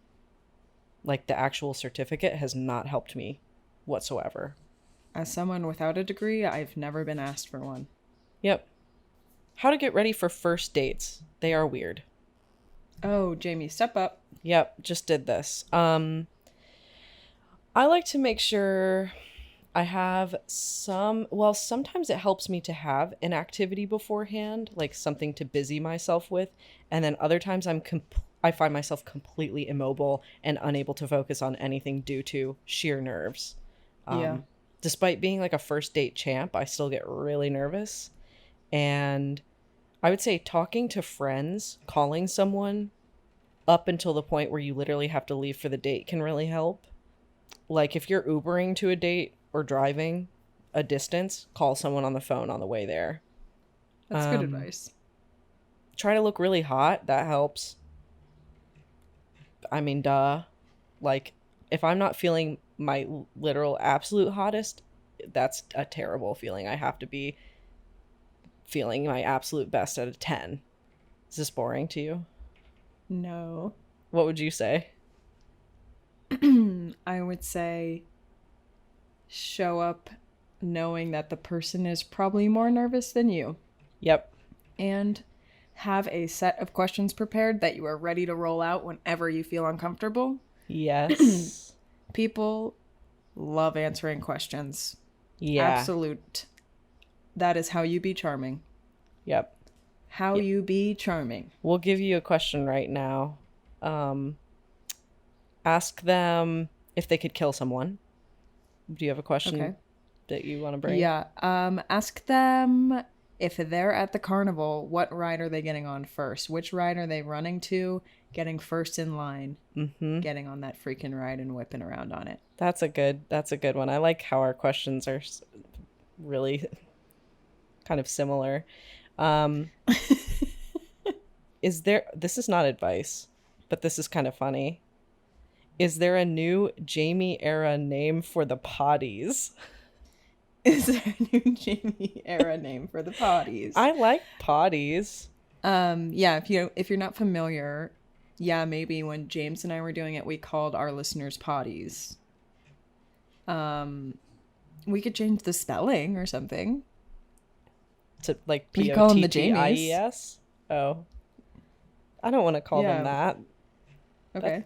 Like the actual certificate has not helped me whatsoever. As someone without a degree, I've never been asked for one. Yep. How to get ready for first dates. They are weird. Oh, Jamie, step up. Yep, just did this. I like to make sure I have sometimes it helps me to have an activity beforehand, like something to busy myself with, and then other times I find myself completely immobile and unable to focus on anything due to sheer nerves. Yeah. Despite being like a first date champ, I still get really nervous. And I would say talking to friends, calling someone up until the point where you literally have to leave for the date can really help. Like if you're Ubering to a date or driving a distance, call someone on the phone on the way there. That's good advice. Try to look really hot. That helps. I mean, duh. Like if I'm not feeling my literal absolute hottest, that's a terrible feeling. I have to be feeling my absolute best at a 10. Is this boring to you? No. What would you say? I would say show up knowing that the person is probably more nervous than you. Yep. And have a set of questions prepared that you are ready to roll out whenever you feel uncomfortable. Yes. People love answering questions. Yeah. Absolute. That is how you be charming. Yep. How you be charming. We'll give you a question right now. Ask them if they could kill someone. Do you have a question that you want to bring? Yeah. Ask them if they're at the carnival, what ride are they getting on first? Which ride are they running to? Getting first in line. Mm-hmm. Getting on that freaking ride and whipping around on it. That's a good one. I like how our questions are really kind of similar. This is not advice, but this is kind of funny. Is there a new Jamie era name for the potties? Is there a new Jamie era name for the potties? I like potties. Yeah, if you're not familiar, yeah, maybe when James and I were doing it, we called our listeners potties. We could change the spelling or something. To like we call them the Potties? Oh. I don't want to call them that. Okay.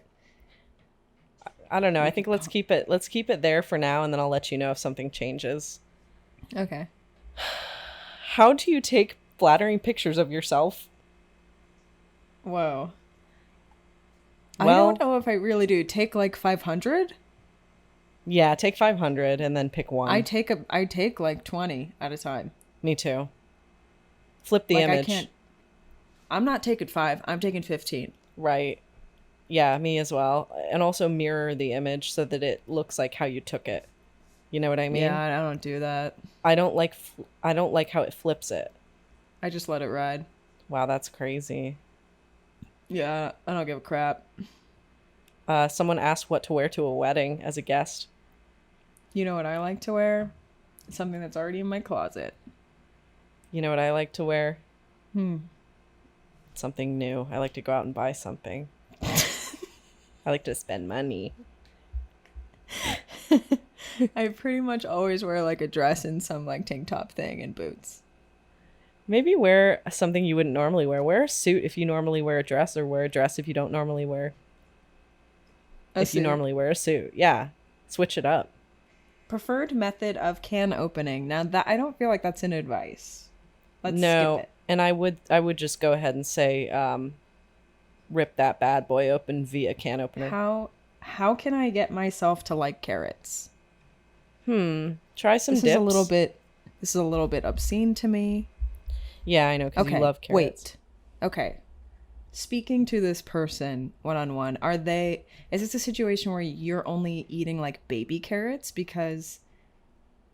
I don't know. I think let's keep it there for now, and then I'll let you know if something changes. Okay. How do you take flattering pictures of yourself? Whoa. Well, I don't know if I really do. Take like 500? Yeah, take 500 and then pick one. I take like 20 at a time. Me too. Flip the image. I'm not taking 5. I'm taking 15. Right. Yeah, me as well. And also mirror the image so that it looks like how you took it. You know what I mean? Yeah, I don't do that. I don't like how it flips it. I just let it ride. Wow, that's crazy. Yeah, I don't give a crap. Someone asked what to wear to a wedding as a guest. You know what I like to wear? Something that's already in my closet. You know what I like to wear? Something new. I like to go out and buy something. I like to spend money. I pretty much always wear like a dress and some like tank top thing and boots. Maybe wear something you wouldn't normally wear. Wear a suit if you normally wear a dress, or wear a dress if you don't normally wear. You normally wear a suit. Yeah. Switch it up. Preferred method of can opening. Now that I don't feel like that's an advice. Let's no, skip it. And I would just go ahead and say rip that bad boy open via can opener. How can I get myself to like carrots? Try some dips. This is a little bit obscene to me. Yeah, I know, because you love carrots. Wait. Okay. Speaking to this person one-on-one, is this a situation where you're only eating like baby carrots? Because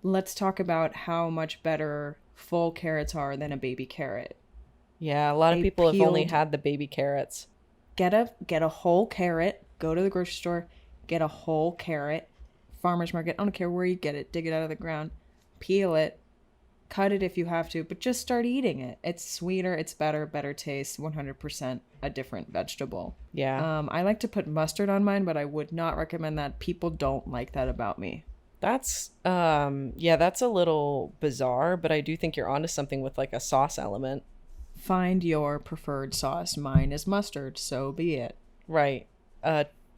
let's talk about how much better full carrots are than a baby carrot. Yeah, a lot of people have only had the baby carrots. Get a whole carrot, go to the grocery store, get a whole carrot, farmer's market, I don't care where you get it, dig it out of the ground, peel it, cut it if you have to, but just start eating it. It's sweeter, it's better taste, 100% a different vegetable. Yeah. I like to put mustard on mine, but I would not recommend that. People don't like that about me. That's that's a little bizarre, but I do think you're onto something with like a sauce element. Find your preferred sauce. Mine is mustard, so be it. Right.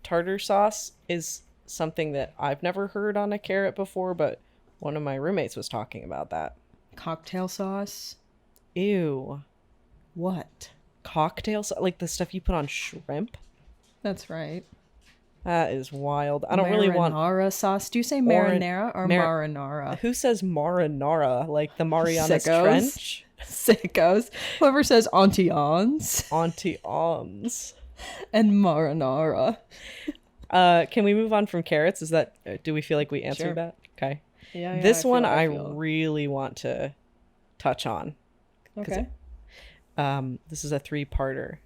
Tartar sauce is something that I've never heard on a carrot before, but one of my roommates was talking about that. Cocktail sauce? Ew. What? Cocktail sauce? Like the stuff you put on shrimp? That's right. That is wild. I don't really want marinara sauce. Do you say marinara or marinara? Who says marinara? Like the Marianas Sickos. Trench? Sickos. Whoever says Auntie Ons Auntie Ons. and marinara. Can we move on from carrots? Do we feel like we answered Sure. that? Okay. Yeah. This one I really want to touch on. Okay. This is a 3-parter.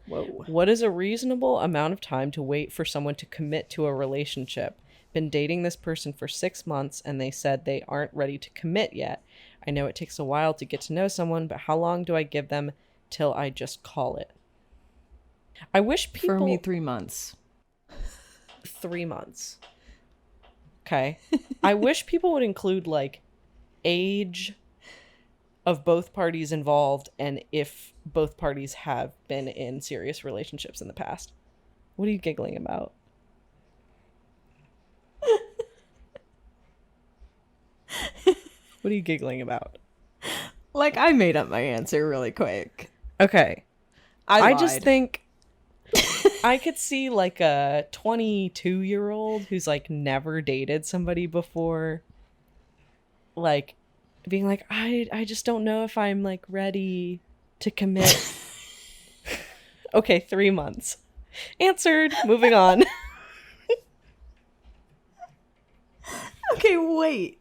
Whoa. What is a reasonable amount of time to wait for someone to commit to a relationship? Been dating this person for 6 months and they said they aren't ready to commit yet. I know it takes a while to get to know someone, but how long do I give them till I just call it? I wish people... For me, 3 months. 3 months. Okay. I wish people would include like age of both parties involved and if both parties have been in serious relationships in the past. What are you giggling about? What are you giggling about? Like, I made up my answer really quick. Okay. I just lied. think I could see like a 22-year-old who's like never dated somebody before, like being like, I just don't know if I'm like ready to commit. Okay, 3 months. Answered. Moving on. Okay, wait.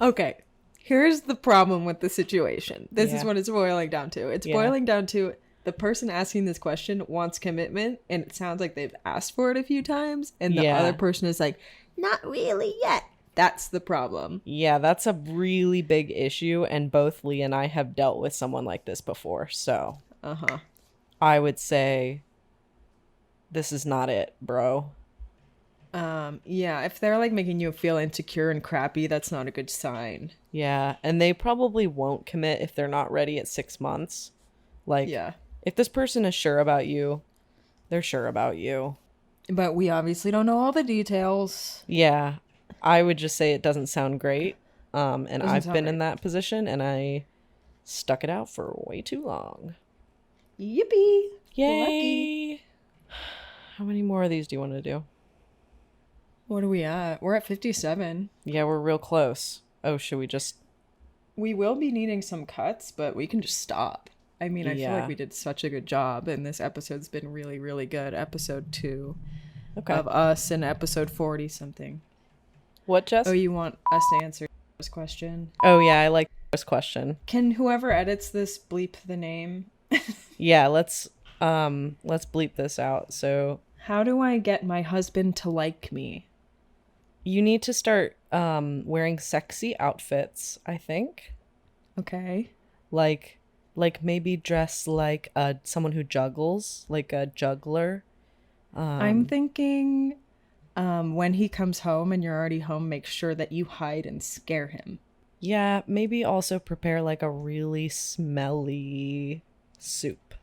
Okay. Here's the problem with the situation. This is Yeah. what it's boiling down to. It's Yeah. boiling down to the person asking this question wants commitment, and it sounds like they've asked for it a few times, and the Yeah. other person is like, not really yet. That's the problem. Yeah, that's a really big issue, and both Lee and I have dealt with someone like this before, so Uh-huh. I would say this is not it, bro. Yeah, if they're like making you feel insecure and crappy, that's not a good sign. Yeah, and they probably won't commit if they're not ready at 6 months. Like, Yeah. if this person is sure about you, they're sure about you. But we obviously don't know all the details. Yeah, I would just say it doesn't sound great. And Doesn't I've sound been in great. that position, and I stuck it out for way too long. Yippee. Yay! How many more of these do you want to do? What are we at? We're at 57. Yeah, we're real close. Oh, should we just... We will be needing some cuts, but we can just stop. I mean, I feel Yeah. like we did such a good job, and this episode's been really, really good. Episode 2 Okay. of us and episode 40 something. What, Jess? Oh, you want us to answer this question? Oh, yeah, I like this question. Can whoever edits this bleep the name? Yeah, let's bleep this out. So How do I get my husband to like me? you need to start wearing sexy outfits, I think. Okay. Like maybe dress like someone who juggles, like a juggler. I'm thinking when he comes home and you're already home, make sure that you hide and scare him. Yeah, maybe also prepare like a really smelly soup.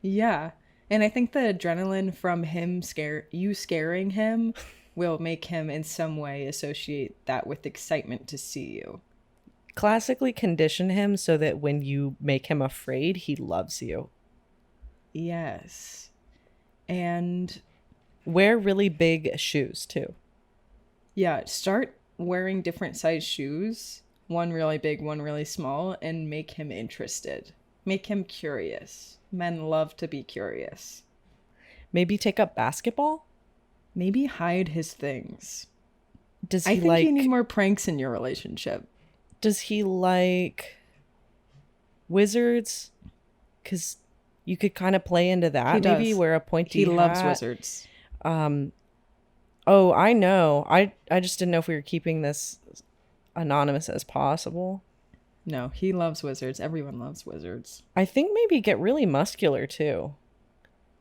Yeah. And I think the adrenaline from him scaring him will make him in some way associate that with excitement to see you. Classically condition him so that when you make him afraid, he loves you. Yes. And Wear really big shoes too. yeah, start wearing different size shoes, one really big, one really small, and make him interested. Make him curious. Men love to be curious. Maybe take up basketball. Maybe hide his things. Does I he think like you need more pranks in your relationship. Does he like wizards? Because you could kind of play into that. He Maybe does. wear a pointy He loves hat. wizards. Oh, I know. I just didn't know if we were keeping this anonymous as possible. No, he loves wizards. Everyone loves wizards. I think maybe get really muscular too.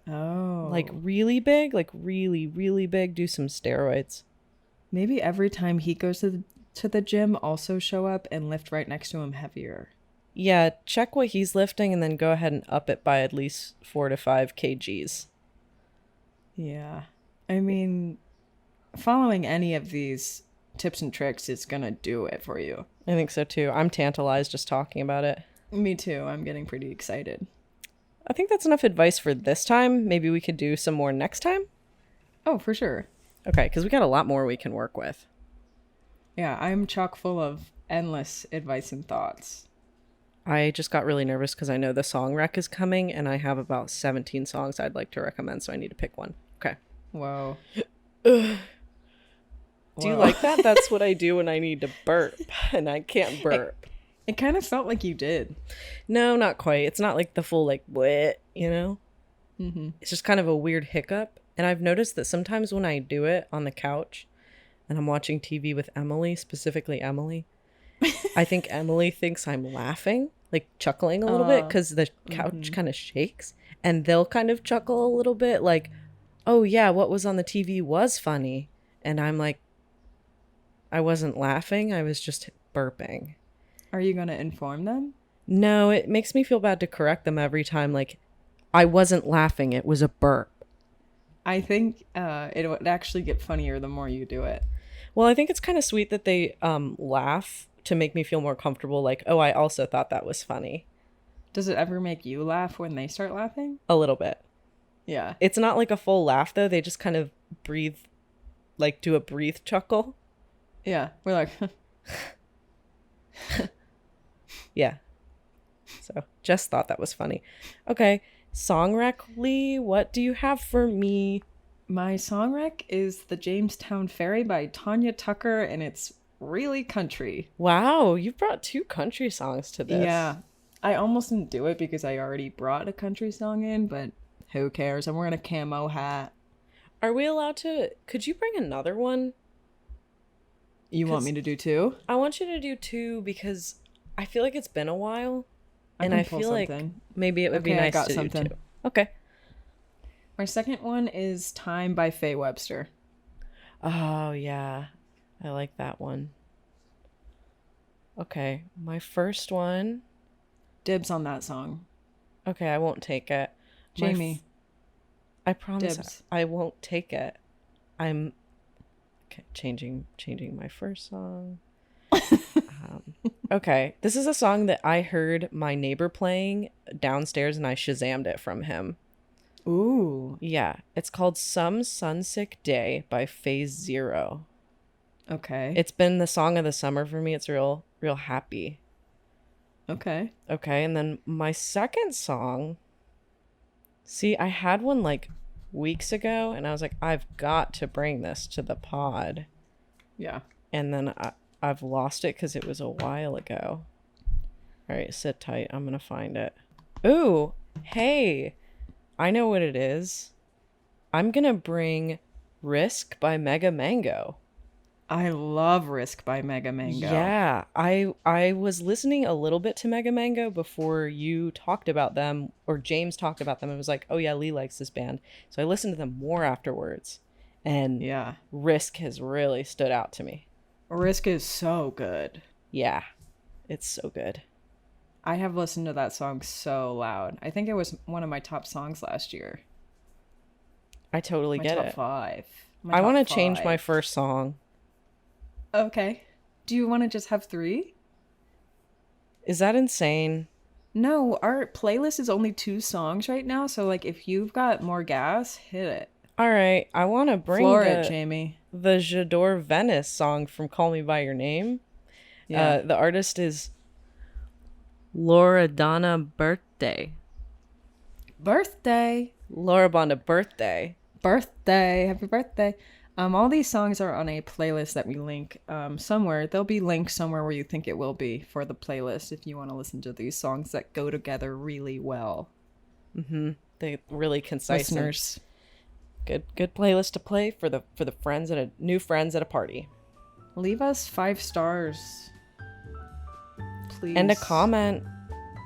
Oh. Like really big, like really, really big. Do some steroids. Maybe every time he goes to the gym, also show up and lift right next to him heavier. Yeah, check what he's lifting and then go ahead and up it by at least 4 to 5 kgs. Yeah. I mean, following any of these tips and tricks is gonna do it for you. I think so too. I'm tantalized just talking about it. Me too. I'm getting pretty excited. I think that's enough advice for this time. Maybe we could do some more next time. Oh, for sure. Okay, because we got a lot more we can work with. Yeah, I'm chock full of endless advice and thoughts. I just got really nervous because I know the song rec is coming and I have about 17 songs I'd like to recommend, so I need to pick one. Okay. Whoa. Do you Whoa. like that? That's what I do when I need to burp and I can't burp. It kind of felt like you did. No, not quite. It's not like the full like bleh, you know? Mm-hmm. It's just kind of a weird hiccup. And I've noticed that sometimes when I do it on the couch and I'm watching TV with Emily, specifically Emily, I think Emily thinks I'm laughing, like chuckling a little bit because the couch kind of shakes. And they'll kind of chuckle a little bit like, oh yeah, what was on the TV was funny. And I'm like, I wasn't laughing. I was just burping. Are you going to inform them? No, it makes me feel bad to correct them every time. Like, I wasn't laughing. It was a burp. I think it would actually get funnier the more you do it. Well, I think it's kind of sweet that they laugh to make me feel more comfortable. Like, oh, I also thought that was funny. Does it ever make you laugh when they start laughing? A little bit. Yeah. It's not like a full laugh, though. They just kind of breathe, like do a breathe chuckle. Yeah. We're like... Yeah. So just thought that was funny. Okay. Song rec, Lee, what do you have for me? My song rec is The Jamestown Ferry by Tanya Tucker, and it's really country. Wow, you brought 2 country songs to this. Yeah. I almost didn't do it because I already brought a country song in, but who cares? I'm wearing a camo hat. Are we allowed to... Could you bring another one? You want me to do 2? I want you to do 2 because I feel like it's been a while. I And can I pull feel like something. maybe it would be Okay, I nice got to something. do 2. Okay. My second one is Time by Faye Webster. Oh, yeah. I like that one. Okay. My first one... Dibs on that song. Okay, I won't take it. Jamie. I promise Dibs. I won't take it. I'm okay, changing my first song. Okay, this is a song that I heard my neighbor playing downstairs and I Shazammed it from him. Ooh. Yeah, it's called Some Sunsick Day by Phase Zero. Okay. It's been the song of the summer for me. It's real happy. Okay. Okay, and then my second song. See, I had one like weeks ago and I was like, I've got to bring this to the pod. Yeah. And then I've lost it because it was a while ago. All right, sit tight. I'm going to find it. Ooh, hey, I know what it is. I'm going to bring Risk by Mega Mango. I love Risk by Mega Mango. Yeah, I was listening a little bit to Mega Mango before you talked about them, or James talked about them. It was like, oh yeah, Lee likes this band. So I listened to them more afterwards. And Yeah. Risk has really stood out to me. Risk is so good. Yeah, it's so good. I have listened to that song so loud. I think it was one of my top songs last year. I totally My get top it. 5. I want to change my first song. Okay. Do you want to just have 3? Is that insane? No, our playlist is only 2 songs right now, so like if you've got more gas, hit it. All right, I want to bring Floor it, Jamie. the J'adore Venice song from Call Me By Your Name. Yeah. The artist is Loredana Birthday. Birthday. Loredana Birthday. Birthday. Happy birthday. All these songs are on a playlist that we link somewhere. There'll be links somewhere where you think it will be for the playlist if you want to listen to these songs that go together really well. Mm-hmm. They really concise. Listeners. Good playlist to play for the friends at new friends at a party. Leave us 5 stars. please. And a comment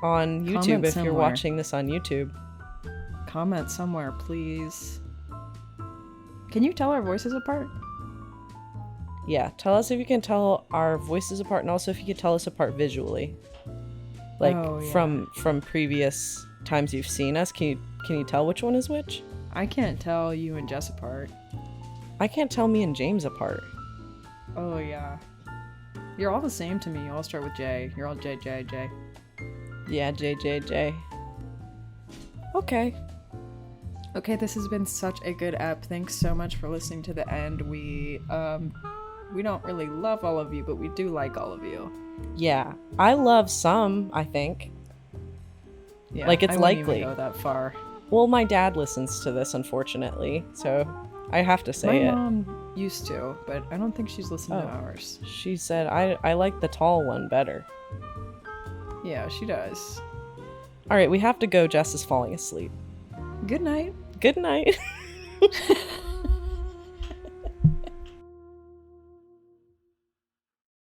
on YouTube Comment if you're somewhere. watching this on YouTube. Comment somewhere, please. Can you tell our voices apart? Yeah, tell us if you can tell our voices apart, and also if you can tell us apart visually. Like Oh, yeah. from previous times you've seen us. Can you tell which one is which? I can't tell you and Jess apart. I can't tell me and James apart. Oh, yeah. You're all the same to me. You all start with J. You're all J, J, J. Yeah, JJJ. Okay. Okay, this has been such a good ep. Thanks so much for listening to the end. We don't really love all of you, but we do like all of you. Yeah, I love some, I think. Yeah, Like, it's I wouldn't likely. even go that far. Well, my dad listens to this, unfortunately, so I have to say My it. mom used to, but I don't think she's listened to Oh. ours. She said, I like the tall one better. Yeah, she does. All right, we have to go. Jess is falling asleep. Good night. Good night.